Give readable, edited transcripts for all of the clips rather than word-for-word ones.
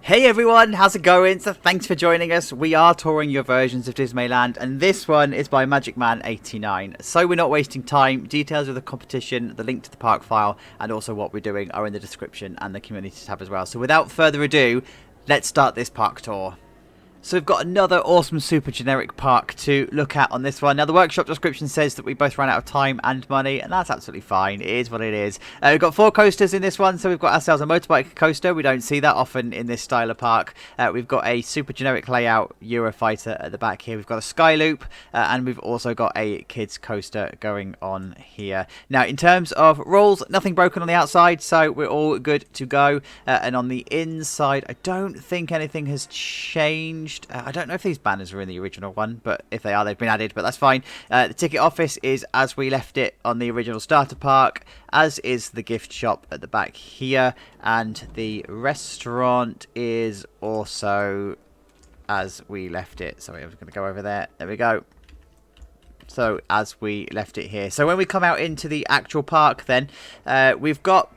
Hey everyone, how's it going? So thanks for joining us. We are touring your versions of Dismayland, and this one is by Magicman89. So we're not wasting time. Details of the competition, the link to the park file, and also what we're doing are in the description and the community tab as well. So without further ado, let's start this park tour. So we've got another awesome super generic park to look at on this one. Now the workshop description says that we both ran out of time and money, and that's absolutely fine. It is what it is. We've got 4 coasters in this one, so we've got ourselves a motorbike coaster. We don't see that often in this style of park. We've got a super generic layout Eurofighter at the back here. We've got a sky loop, and we've also got a kids coaster going on here. Now in terms of rules, nothing broken on the outside, so we're all good to go. And on the inside, I don't think anything has changed. I don't know if these banners are in the original one, but if they are, they've been added, but that's fine. The ticket office is as we left it on the original starter park, as is the gift shop at the back here, and the restaurant is also as we left it. Sorry, I was going to go over there. There we go. So as we left it here. So when we come out into the actual park then, we've got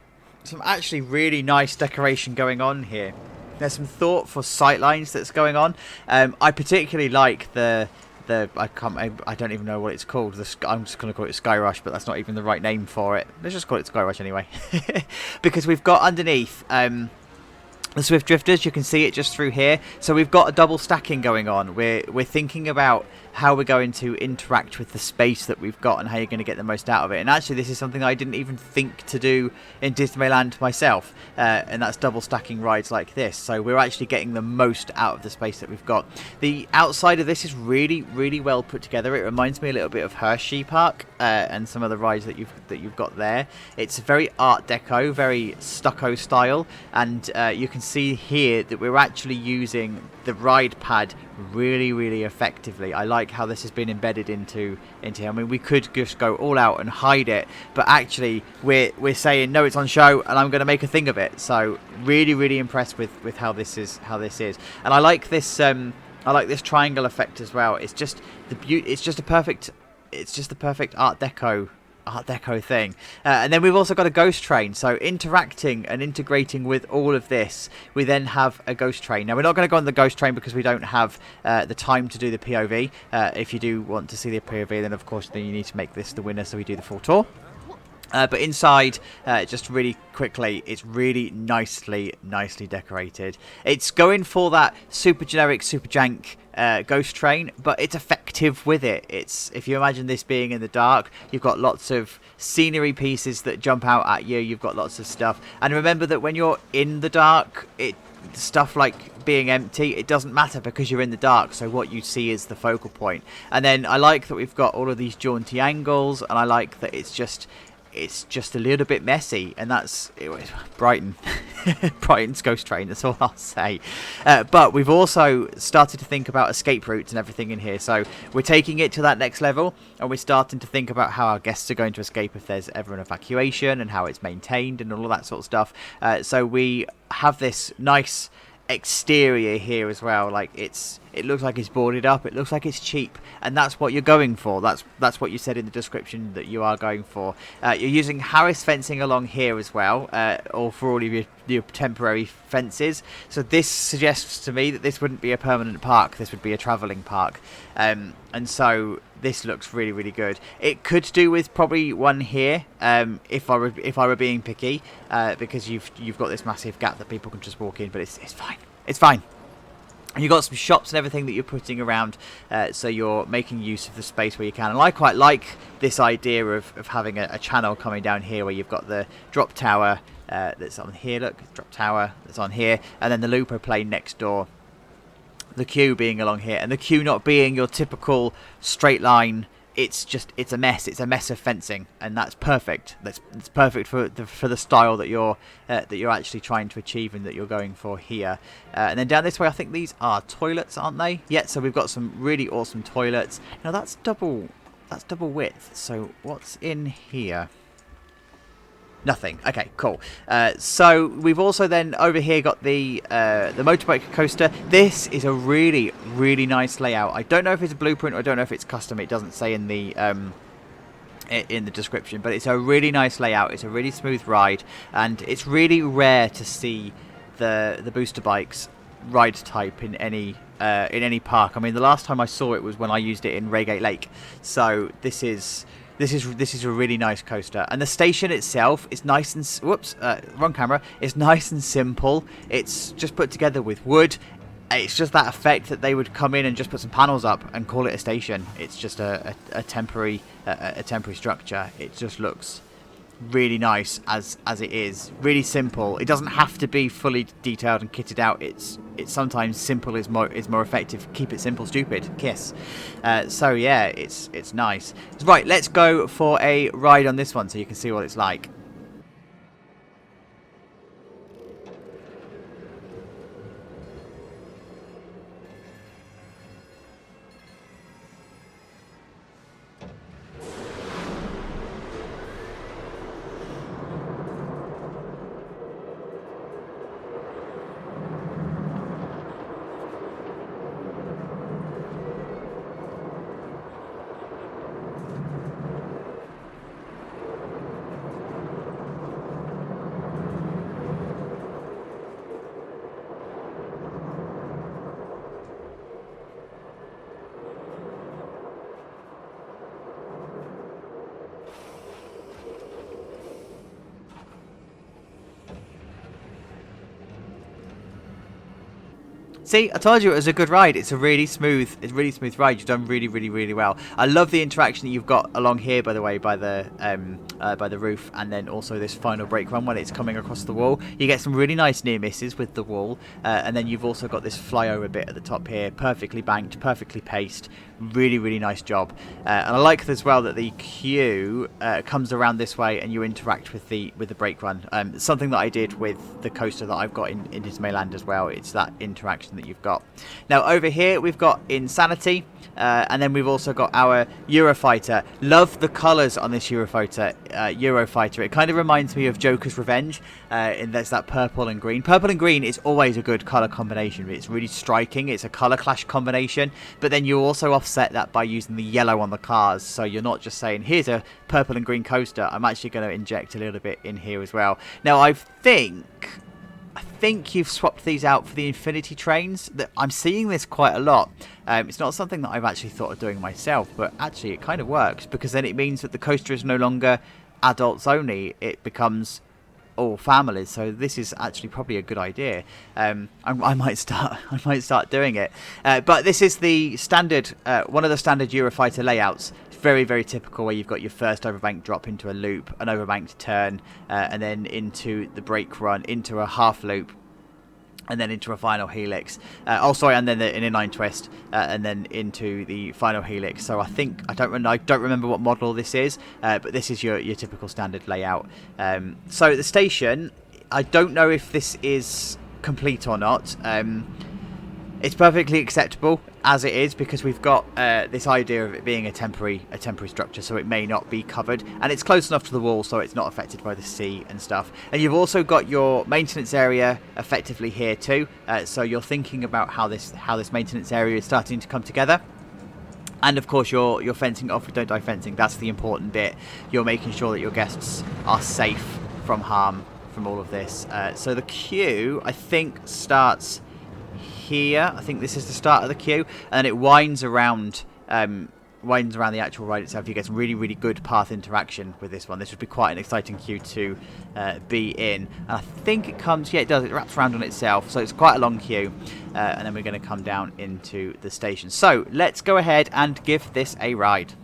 some actually really nice decoration going on here. There's some thought for sightlines that's going on. I particularly like the I don't even know what it's called. I'm just going to call it Sky Rush, but that's not even the right name for it. Let's just call it Sky Rush anyway, because we've got underneath the Swift Drifters. You can see it just through here. So we've got a double stacking going on. We're thinking about how we're going to interact with the space that we've got and how you're going to get the most out of it. And actually this is something I didn't even think to do in Dismayland myself, and that's double stacking rides like this. So we're actually getting the most out of the space that we've got. The outside of this is really well put together. It reminds me a little bit of Hershey Park and some of the rides that you've got there. It's very Art Deco, very stucco style, and you can see here that we're actually using the ride pad really effectively. I like how this has been embedded into here. I mean, we could just go all out and hide it, but actually we're saying no, it's on show, and I'm going to make a thing of it. So really impressed with how this is. And I like this triangle effect as well. It's just the perfect Art Deco thing. And then we've also got a ghost train, so interacting and integrating with all of this, we then have a ghost train. Now we're not going to go on the ghost train because we don't have the time to do the POV. If you do want to see the POV, then of course then you need to make this the winner, so we do the full tour. But inside, just really quickly, it's really nicely decorated. It's going for that super generic, super jank ghost train, but it's effective with it. If you imagine this being in the dark, you've got lots of scenery pieces that jump out at you. You've got lots of stuff, and remember that when you're in the dark, stuff like being empty, it doesn't matter because you're in the dark, so what you see is the focal point. And then I like that we've got all of these jaunty angles, and I like that it's just a little bit messy, and that's Brighton. Brighton's ghost train, that's all I'll say. But we've also started to think about escape routes and everything in here, so we're taking it to that next level, and we're starting to think about how our guests are going to escape if there's ever an evacuation, and how it's maintained and all of that sort of stuff. So we have this nice exterior here as well. Like it looks like it's boarded up, it looks like it's cheap, and that's what you're going for. That's what you said in the description that you are going for. You're using Harris fencing along here as well, or for all of your temporary fences. So this suggests to me that this wouldn't be a permanent park, this would be a travelling park, and so this looks really good. It could do with probably one here, if I were being picky, because you've got this massive gap that people can just walk in, but it's fine. And you've got some shops and everything that you're putting around, so you're making use of the space where you can. And I quite like this idea of having a channel coming down here where you've got the drop tower that's on here. Look, drop tower that's on here, and then the Lupo plane next door. The queue being along here, and the queue not being your typical straight line. It's a mess. It's a mess of fencing, and that's perfect. It's perfect for the style that you're actually trying to achieve and that you're going for here. And then down this way, I think these are toilets, aren't they? Yeah. So we've got some really awesome toilets. Now that's double width. So what's in here? Nothing. Okay, cool. So we've also then over here got the motorbike coaster. This is a really nice layout. I don't know if it's a blueprint or I don't know if it's custom. It doesn't say in the description, but it's a really nice layout. It's a really smooth ride, and it's really rare to see the booster bikes ride type in any park. I mean, the last time I saw it was when I used it in Reigate Lake. So this is a really nice coaster, and the station itself is nice and wrong camera. It's nice and simple. It's just put together with wood. It's just that effect that they would come in and just put some panels up and call it a station. It's just a temporary structure. It just looks really nice as it is. Really simple. It doesn't have to be fully detailed and kitted out. It's sometimes simple is more effective. Keep it simple, stupid. Kiss. So yeah, it's nice. Right, let's go for a ride on this one so you can see what it's like. See, I told you it was a good ride. It's a really smooth ride. You've done really well. I love the interaction that you've got along here, by the way, by the roof, and then also this final brake run when it's coming across the wall. You get some really nice near misses with the wall, and then you've also got this flyover bit at the top here, perfectly banked, perfectly paced. Really nice job. And I like as well that the queue comes around this way and you interact with the brake run. Something that I did with the coaster that I've got in Dismayland as well. It's that interaction that you've got. Now over here we've got Insanity, and then we've also got our Eurofighter. Love the colours on this Eurofighter. It kind of reminds me of Joker's Revenge, in there's that purple and green. Purple and green is always a good colour combination. It's really striking. It's a colour clash combination, but then you also offset that by using the yellow on the cars, so you're not just saying here's a purple and green coaster. I'm actually going to inject a little bit in here as well. Now I think you've swapped these out for the Infinity trains. I'm seeing this quite a lot. It's not something that I've actually thought of doing myself, but actually it kind of works, because then it means that the coaster is no longer adults only. It becomes all families. So this is actually probably a good idea. I might start doing it. But this is the standard, one of the standard Eurofighter layouts. It's very typical, where you've got your first overbank drop into a loop, an overbanked turn, and then into the brake run, into a half loop, and then into a final helix. And then an inline twist, and then into the final helix. So I don't remember what model this is, but this is your typical standard layout. So the station, I don't know if this is complete or not. It's perfectly acceptable as it is, because we've got this idea of it being a temporary structure, so it may not be covered, and it's close enough to the wall so it's not affected by the sea and stuff. And you've also got your maintenance area effectively here too, so you're thinking about how this maintenance area is starting to come together. And of course your fencing, off don't die fencing, that's the important bit. You're making sure that your guests are safe from harm from all of this. So the queue, I think, starts here. I think this is the start of the queue, and it winds around the actual ride itself. You get some really good path interaction with this one. This would be quite an exciting queue to be in. And I think it comes, it does, it wraps around on itself, so it's quite a long queue, and then we're going to come down into the station. So let's go ahead and give this a ride.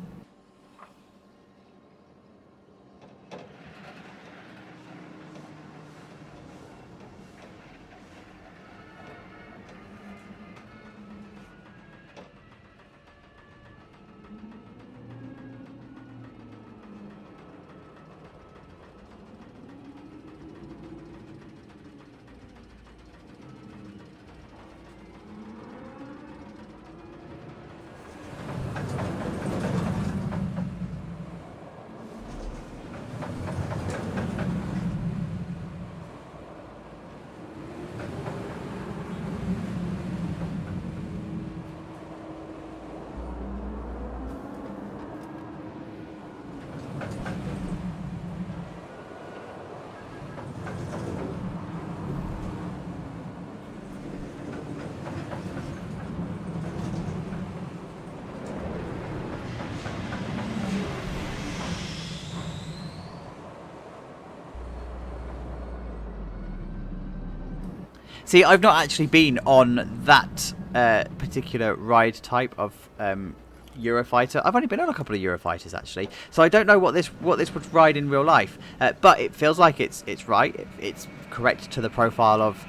See, I've not actually been on that particular ride type of Eurofighter. I've only been on a couple of Eurofighters actually, so I don't know what this would ride in real life. But it feels like it's right. It's correct to the profile of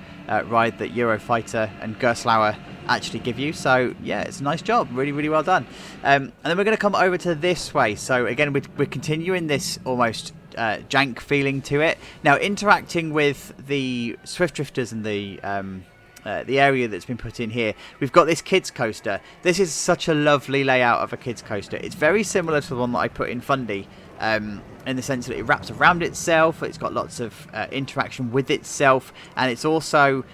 ride that Eurofighter and Gerstlauer actually give you. So yeah, it's a nice job. Really, really well done. And then we're going to come over to this way. So again, we're continuing this almost jank feeling to it. Now, interacting with the Swift Drifters and the area that's been put in here, we've got this kids coaster. This is such a lovely layout of a kids coaster. It's very similar to the one that I put in Fundy, in the sense that it wraps around itself. It's got lots of interaction with itself, and it's also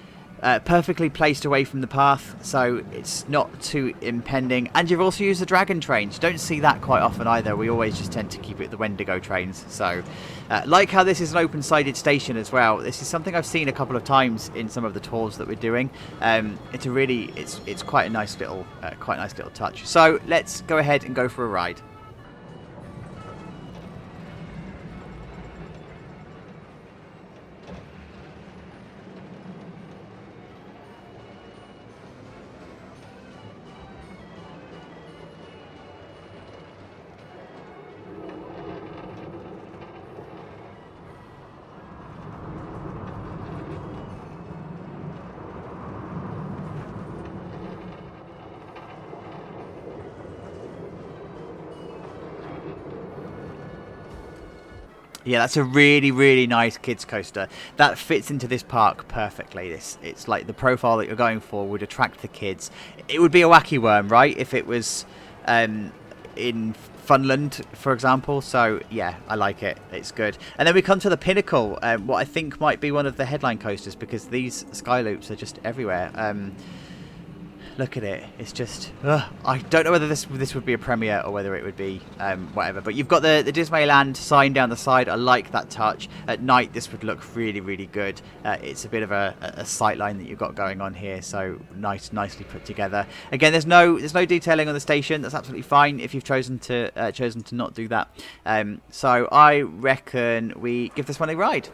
perfectly placed away from the path, so it's not too impending. And you've also used the dragon trains. You don't see that quite often either. We always just tend to keep it the Wendigo trains. So like how this is an open-sided station as well. This is something I've seen a couple of times in some of the tours that we're doing. It's quite a nice little touch. So let's go ahead and go for a ride. Yeah, that's a really, really nice kids coaster. That fits into this park perfectly. It's like the profile that you're going for would attract the kids. It would be a wacky worm, right, if it was in Funland, for example. So yeah, I like it. It's good. And then we come to the pinnacle, what I think might be one of the headline coasters, because these sky loops are just everywhere. Look at it. It's just... I don't know whether this would be a premiere or whether it would be whatever. But you've got the Dismayland sign down the side. I like that touch. At night, this would look really, really good. It's a bit of a sight line that you've got going on here. So nicely put together. Again, there's no detailing on the station. That's absolutely fine if you've chosen to not do that. So I reckon we give this one a ride.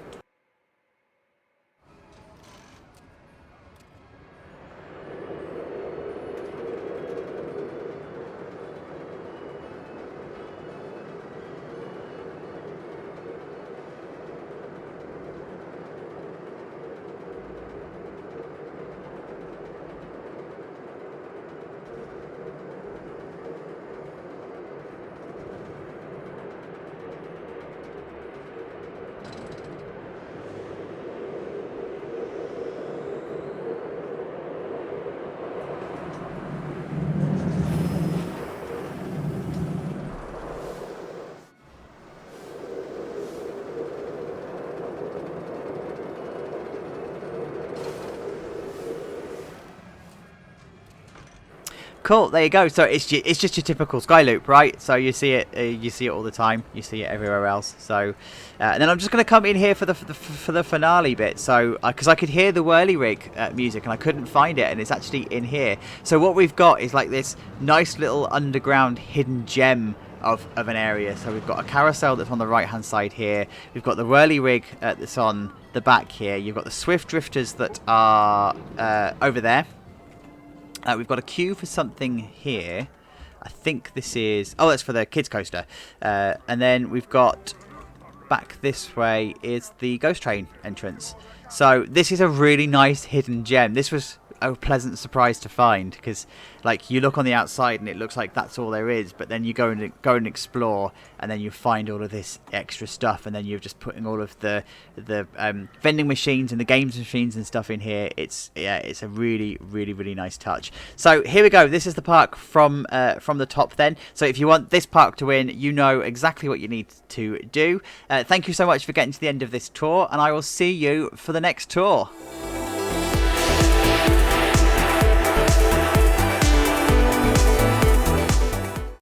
Cool, there you go. So it's just your typical sky loop, right? So you see it all the time. You see it everywhere else. So and then I'm just going to come in here for the finale bit. So because I could hear the whirly-rig music and I couldn't find it, and it's actually in here. So what we've got is like this nice little underground hidden gem of an area. So we've got a carousel that's on the right hand side here. We've got the whirly-rig that's on the back here. You've got the Swift Drifters that are over there. We've got a queue for something here. I think this is... Oh, that's for the kids coaster. And then we've got... Back this way is the ghost train entrance. So this is a really nice hidden gem. This was a pleasant surprise to find, because like you look on the outside and it looks like that's all there is, but then you go and explore, and then you find all of this extra stuff, and then you're just putting all of the vending machines and the games machines and stuff in here. It's a really, really, really nice touch. So here we go. This is the park from the top then. So if you want this park to win, you know exactly what you need to do. Thank you so much for getting to the end of this tour, and I will see you for the next tour.